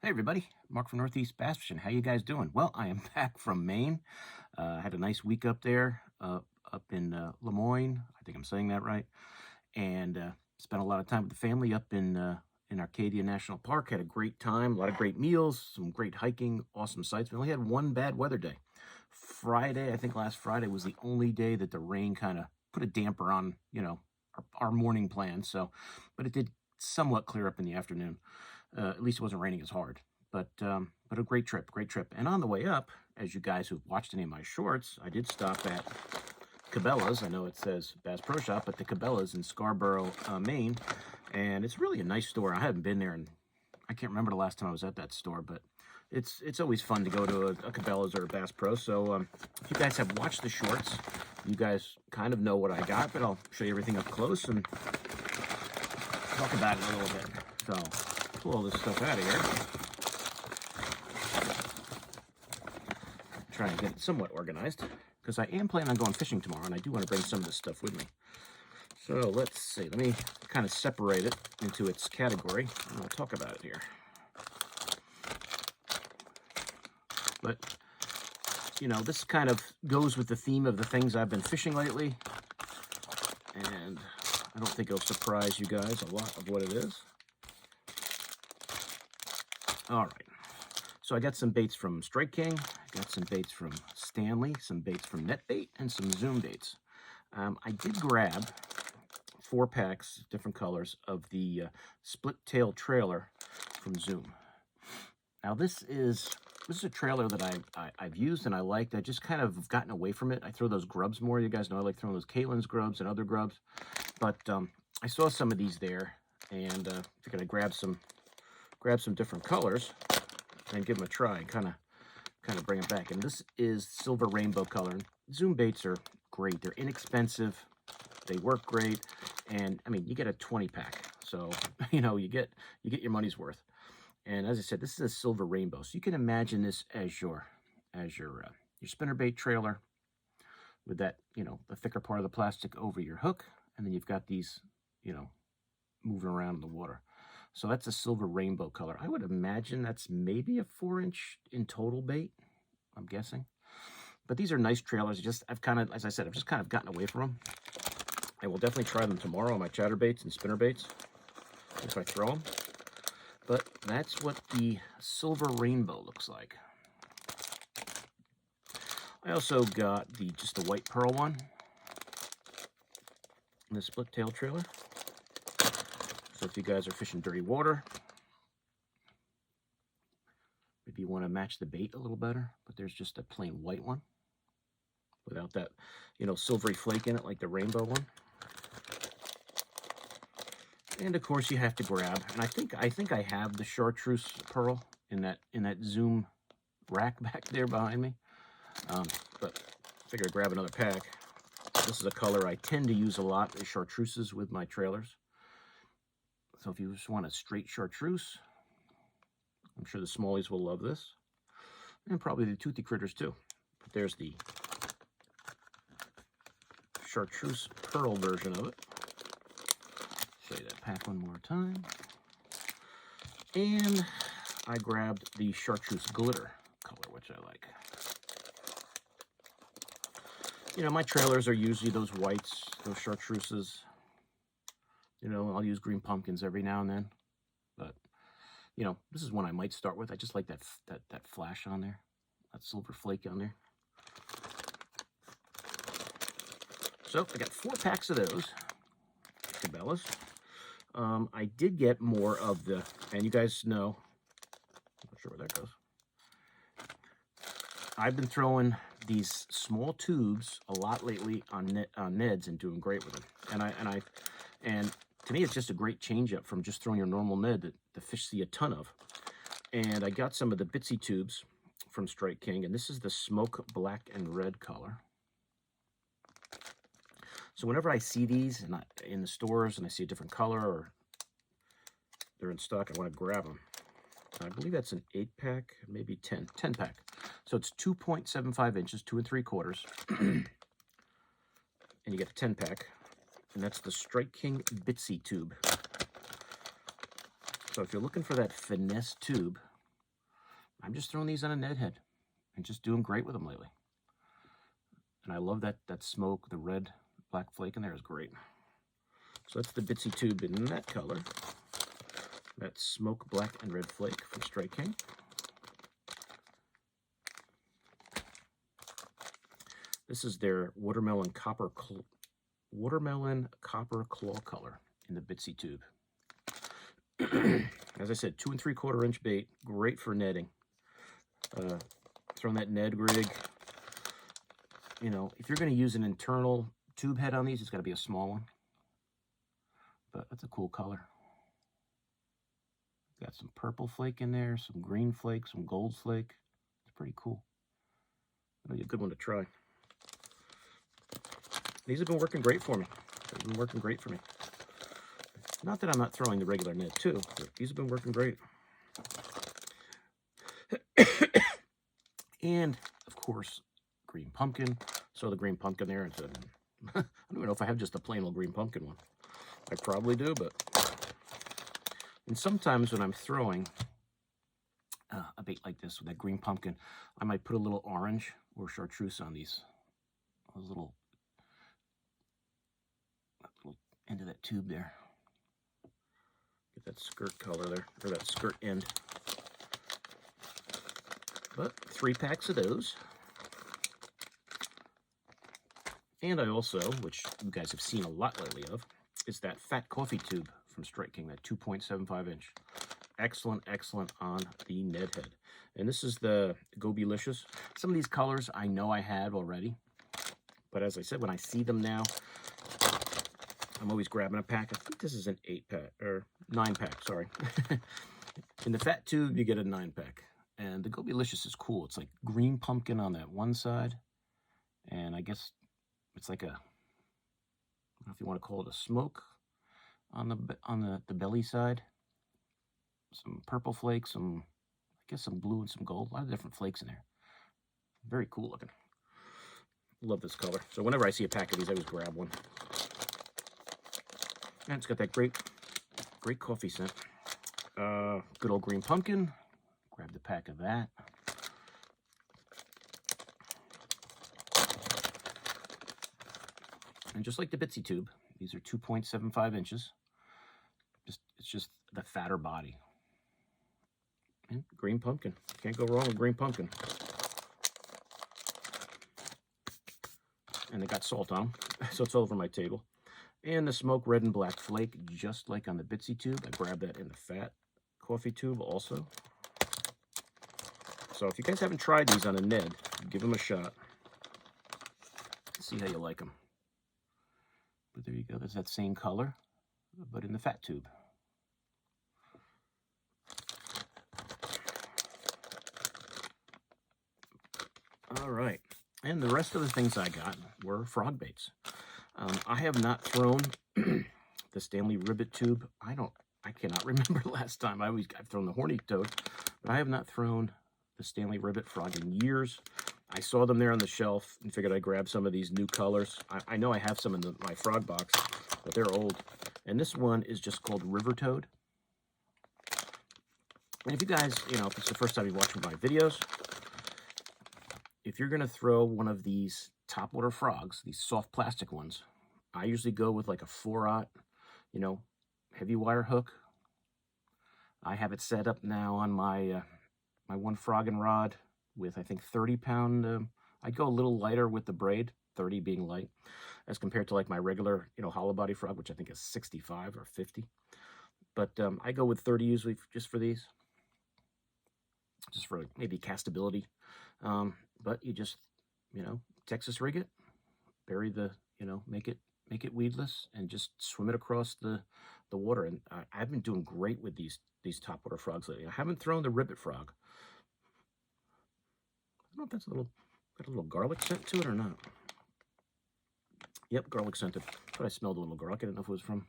Hey everybody, Mark from Northeast Bass Fishing. How you guys doing? Well, I am back from Maine. I had a nice week up there, up in Lemoyne. I think I'm saying that right. And spent a lot of time with the family up in Arcadia National Park. Had a great time, a lot of great meals, some great hiking, awesome sights. We only had one bad weather day. Friday, I think last Friday was the only day that the rain kind of put a damper on, our morning plans. But it did somewhat clear up in the afternoon. At least it wasn't raining as hard. But a great trip, great trip. And on the way up, as you guys who've watched any of my shorts, I did stop at Cabela's. I know it says Bass Pro Shop, but the Cabela's in Scarborough, Maine. And it's really a nice store. I haven't been there, and I can't remember the last time I was at that store, but it's always fun to go to a Cabela's or a Bass Pro. So if you guys have watched the shorts, you guys kind of know what I got, but I'll show you everything up close and talk about it a little bit. So pull all this stuff out of here. Try and get it somewhat organized, because I am planning on going fishing tomorrow, and I do want to bring some of this stuff with me. So let's see. Let me kind of separate it into its category, and I'll talk about it here. But, this kind of goes with the theme of the things I've been fishing lately, and I don't think it'll surprise you guys a lot of what it is. All right. So I got some baits from Strike King, got some baits from Stanley, some baits from Net Bait, and some Zoom baits. I did grab 4 packs, different colors, of the split tail trailer from Zoom. Now this is a trailer that I've used and I liked. I just kind of gotten away from it. I throw those grubs more. You guys know I like throwing those Caitlin's grubs and other grubs. But I saw some of these there, and figured I'd grab some different colors and give them a try and kind of bring them back. And this is silver rainbow color. Zoom baits are great. They're inexpensive. They work great. And I mean, you get a 20 pack. So, you get your money's worth. And as I said, this is a silver rainbow. So you can imagine this as your spinnerbait trailer with that, the thicker part of the plastic over your hook. And then you've got these, moving around in the water. So that's a silver rainbow color. I would imagine that's maybe a 4-inch in total bait, I'm guessing. But these are nice trailers. I've kind of, as I said, I've just kind of gotten away from them. I will definitely try them tomorrow on my chatterbaits and spinner baits if I throw them. But that's what the silver rainbow looks like. I also got just the white pearl one, the split tail trailer. So if you guys are fishing dirty water, maybe you want to match the bait a little better, but there's just a plain white one without that, silvery flake in it like the rainbow one. And of course you have to grab, and I think I have the chartreuse pearl in that Zoom rack back there behind me. But I figured I'd grab another pack. This is a color I tend to use a lot, is chartreuses with my trailers. So if you just want a straight chartreuse, I'm sure the smallies will love this. And probably the toothy critters too. But there's the chartreuse pearl version of it. Show you that pack one more time. And I grabbed the chartreuse glitter color, which I like. My trailers are usually those whites, those chartreuses. I'll use green pumpkins every now and then. But, this is one I might start with. I just like that flash on there, that silver flake on there. So I got 4 packs of those, Cabela's. I did get more of the, and you guys know, I'm not sure where that goes. I've been throwing these small tubes a lot lately on Neds and doing great with them. And to me, it's just a great change up from just throwing your normal Ned that the fish see a ton of. And I got some of the Bitsy tubes from Strike King, and this is the smoke black and red color. So whenever I see these in the stores and I see a different color or they're in stock, I want to grab them. I believe that's an 8-pack, maybe 10-pack. So it's 2.75 inches, 2 3/4. And you get a 10-pack. And that's the Strike King Bitsy tube. So if you're looking for that finesse tube, I'm just throwing these on a Ned head and just doing great with them lately. And I love that smoke, the red black flake in there is great. So that's the Bitsy tube in that color. That smoke black and red flake from Strike King. This is their watermelon copper claw color in the Bitsy tube. As I said, 2 3/4 inch bait, great for netting. Throwing that Ned rig. You know, if you're going to use an internal tube head on these, it's got to be a small one. But that's a cool color. Got some purple flake in there, some green flake, some gold flake. It's pretty cool. That'll be a good one to try. These have been working great for me. They've been working great for me. Not that I'm not throwing the regular Ned too, but these have been working great. And, of course, green pumpkin. Saw the green pumpkin there and said, I don't even know if I have just a plain old green pumpkin one. I probably do, but... And sometimes when I'm throwing a bait like this with that green pumpkin, I might put a little orange or chartreuse on those little end of that tube there. Get that skirt color there, or that skirt end. But 3 packs of those. And I also, which you guys have seen a lot lately of, is that fat coffee tube from Strike King, that 2.75 inch. Excellent, excellent on the Ned head. And this is the Go-Belicious. Some of these colors I know I had already. But as I said, when I see them now, I'm always grabbing a pack. I think this is an 8-pack, or 9-pack, sorry. In the fat tube, you get a 9-pack. And the Go-Belicious is cool. It's like green pumpkin on that one side. And I guess it's like a, I don't know if you want to call it a smoke on the belly side. Some purple flakes, I guess some blue and some gold. A lot of different flakes in there. Very cool looking. Love this color. So whenever I see a pack of these, I always grab one. And it's got that great coffee scent. Good old green pumpkin. Grab the pack of that. And just like the Bitsy tube, these are 2.75 inches. It's just the fatter body. And green pumpkin. Can't go wrong with green pumpkin. And they got salt on them, so it's all over my table. And the smoke red and black flake, just like on the Bitsy tube. I grabbed that in the fat coffee tube also. So if you guys haven't tried these on a Ned, give them a shot. See how you like them. But there you go. There's that same color, but in the fat tube. All right. And the rest of the things I got were frog baits. I have not thrown the Stanley Ribbit tube. I cannot remember last time. I've thrown the horny toad, but I have not thrown the Stanley Ribbit frog in years. I saw them there on the shelf and figured I'd grab some of these new colors. I know I have some in my frog box, but they're old. And this one is just called River Toad. And if you guys, if it's the first time you're watching my videos, if you're going to throw one of these topwater frogs, these soft plastic ones, I usually go with like a 4/0, heavy wire hook. I have it set up now on my my one frogging rod with, I think, 30-pound. I'd go a little lighter with the braid, 30 being light, as compared to like my regular, hollow body frog, which I think is 65 or 50. But I go with 30 usually just for these, just for maybe castability. But you just, Texas rig it, bury the, make it weedless, and just swim it across the water. And I've been doing great with these topwater frogs lately. I haven't thrown the ribbit frog. I don't know if that's got a little garlic scent to it or not. Yep, garlic scented. But I smelled a little garlic. I didn't know if it was from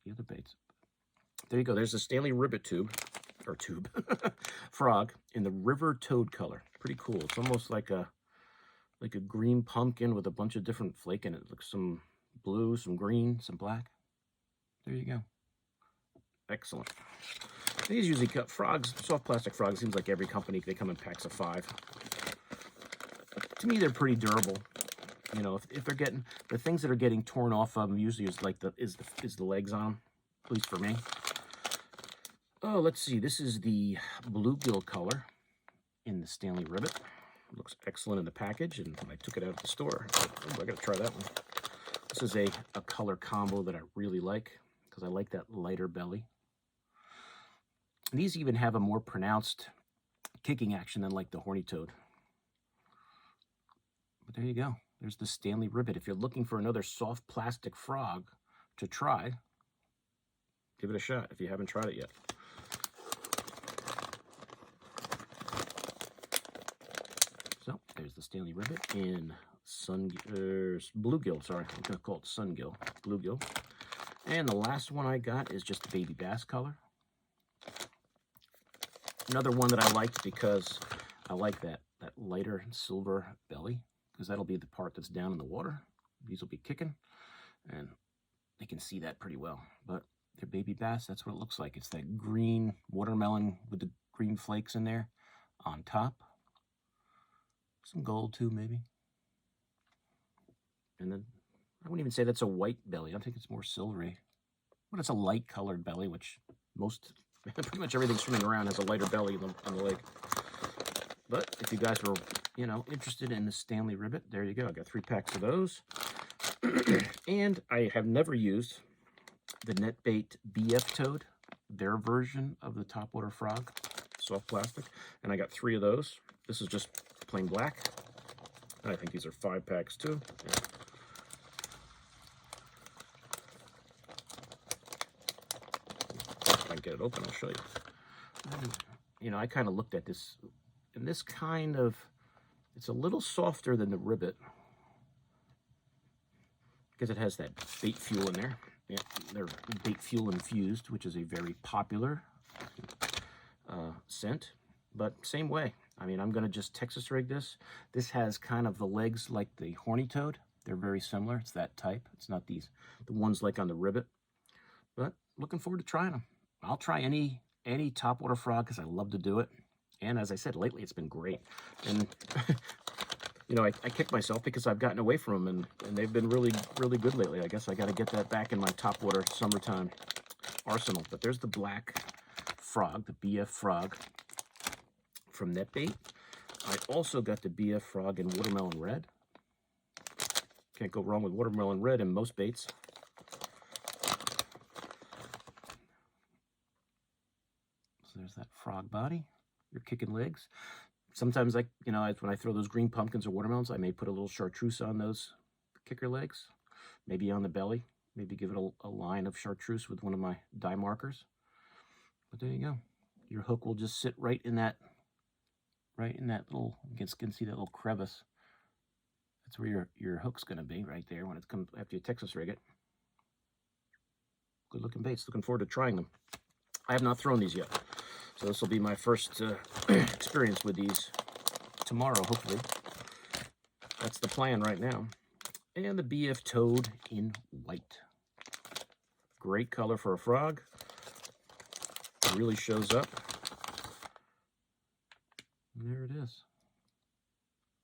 the other baits. There you go. There's the Stanley Ribbit tube frog in the River Toad color. Pretty cool. It's almost like a green pumpkin with a bunch of different flake in it. Looks some blue, some green, some black. There you go. Excellent. These usually cut frogs, soft plastic frogs, seems like every company, they come in packs of 5. To me, they're pretty durable. You know, if they're getting, the things that are getting torn off of them usually is like the legs on them, at least for me. Oh, let's see, this is the bluegill color in the Stanley Ribbit. Looks excellent in the package, and when I took it out of the store, I gotta try that one. This is a color combo that I really like, because I like that lighter belly. And these even have a more pronounced kicking action than like the horny toad. But there you go. There's the Stanley Ribbit. If you're looking for another soft plastic frog to try, give it a shot if you haven't tried it yet. So there's the Stanley Ribbit in bluegill. Sorry, I'm going to call it sungill, bluegill. And the last one I got is just the baby bass color. Another one that I liked because I like that lighter silver belly, because that'll be the part that's down in the water. These will be kicking, and they can see that pretty well. But they're baby bass, that's what it looks like. It's that green watermelon with the green flakes in there on top. Some gold too, maybe. And then I wouldn't even say that's a white belly. I think it's more silvery. But it's a light colored belly, which pretty much everything swimming around has a lighter belly on the leg. But if you guys were, you know, interested in the Stanley Ribbit, there you go. I got 3 packs of those. And I have never used the NetBait BF Toad, their version of the topwater frog, soft plastic. And I got 3 of those. This is just plain black. I think these are 5 packs too. Yeah. If I can get it open, I'll show you. And, you know, I kind of looked at this, and this kind of, it's a little softer than the Ribbit because it has that bait fuel in there. Yeah, they're bait fuel infused, which is a very popular scent, but same way. I mean, I'm going to just Texas rig this. This has kind of the legs like the horny toad. They're very similar. It's that type. It's not the ones like on the Ribbit. But looking forward to trying them. I'll try any topwater frog because I love to do it. And as I said, lately it's been great. And, you know, I kick myself because I've gotten away from them, and they've been really, really good lately. I guess I got to get that back in my topwater summertime arsenal. But there's the black frog, the BF frog from NetBait. I also got the BF frog in watermelon red. Can't go wrong with watermelon red in most baits. So there's that frog body, your kicking legs. Sometimes, like, you know, when I throw those green pumpkins or watermelons, I may put a little chartreuse on those kicker legs, maybe on the belly, maybe give it a line of chartreuse with one of my dye markers. But there you go. Your hook will just sit right in that little, you can see that little crevice. That's where your hook's going to be, right there, when it comes after you Texas rig it. Good looking baits. Looking forward to trying them. I have not thrown these yet, so this will be my first experience with these tomorrow, hopefully. That's the plan right now. And the BF Toad in white. Great color for a frog. It really shows up. And there it is.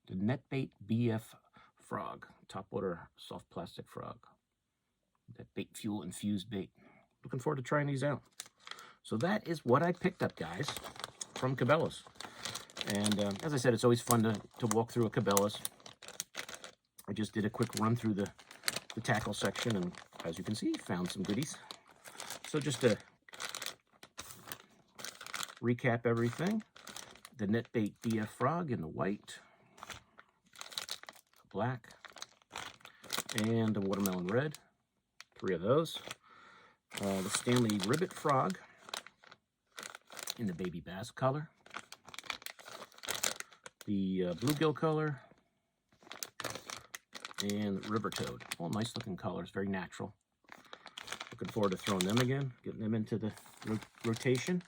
The NetBait BF frog, topwater soft plastic frog. That bait fuel infused bait. Looking forward to trying these out. So that is what I picked up, guys, from Cabela's. And as I said, it's always fun to walk through a Cabela's. I just did a quick run through the tackle section, and as you can see, found some goodies. So just to recap everything, the NetBait BF frog in the white, black, and the watermelon red. 3 of those. The Stanley Ribbit frog in the baby bass color. The bluegill color. And river toad. All nice looking colors, very natural. Looking forward to throwing them again, getting them into the rotation.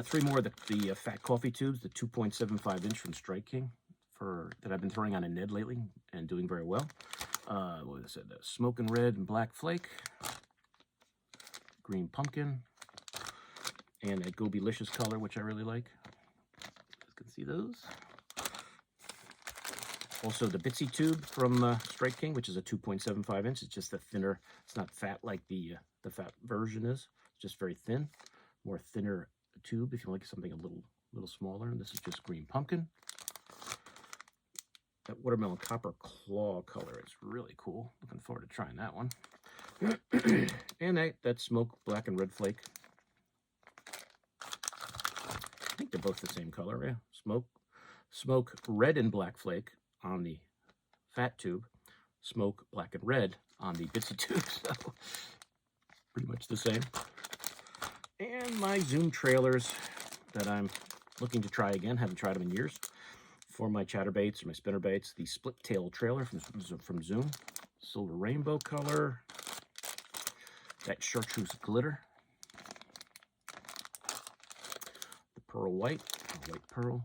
3 more of the fat coffee tubes, the 2.75 inch from Strike King, that I've been throwing on a Ned lately and doing very well. What is it? Smoking red and black flake, green pumpkin, and a Gobilicious color, which I really like. You can see those. Also the Bitsy tube from Strike King, which is a 2.75 inch. It's just a thinner, it's not fat like the fat version is. It's just very thin, more thinner tube if you like something a little smaller. And this is just green pumpkin. That watermelon copper claw color is really cool. Looking forward to trying that one. And that smoke black and red flake. I think they're both the same color, yeah. Smoke red and black flake on the fat tube, smoke black and red on the Bitsy tube, so pretty much the same. And my Zoom trailers that I'm looking to try again, haven't tried them in years, for my chatterbaits or my spinnerbaits. The split tail trailer from Zoom, silver rainbow color, that chartreuse glitter, the pearl white pearl,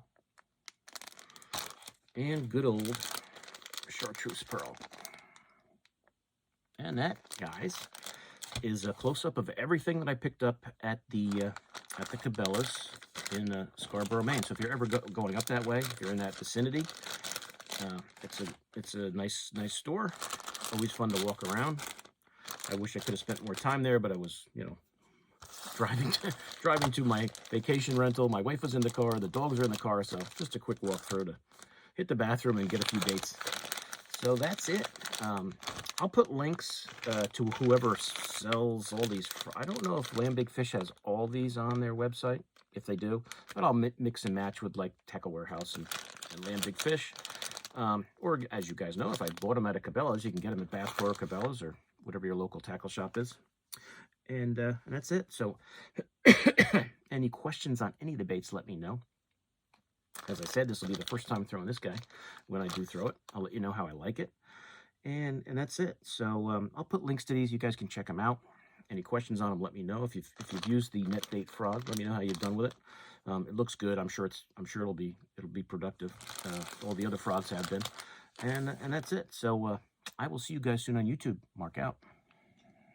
and good old chartreuse pearl. And that, guys, is a close-up of everything that I picked up at the Cabela's in Scarborough, Maine. So if you're ever going up that way, if you're in that vicinity, it's a nice store. Always fun to walk around. I wish I could have spent more time there, but I was, driving to my vacation rental. My wife was in the car, the dogs are in the car, so just a quick walk through to hit the bathroom and get a few baits. So that's it. I'll put links to whoever sells all these. I don't know if Land Big Fish has all these on their website. If they do, but I'll mix and match with like Tackle Warehouse and Land Big Fish. Or as you guys know, if I bought them at a Cabela's, you can get them at Bass Pro or Cabela's or whatever your local tackle shop is. And that's it. So any questions on any of the baits, let me know. As I said, this will be the first time throwing this guy. When I do throw it, I'll let you know how I like it. And that's it. So I'll put links to these. You guys can check them out. Any questions on them, let me know. If you've used the net bait frog, let me know how you've done with it. It looks good. I'm sure it'll be productive. All the other frogs have been. And that's it. So I will see you guys soon on YouTube. Mark out.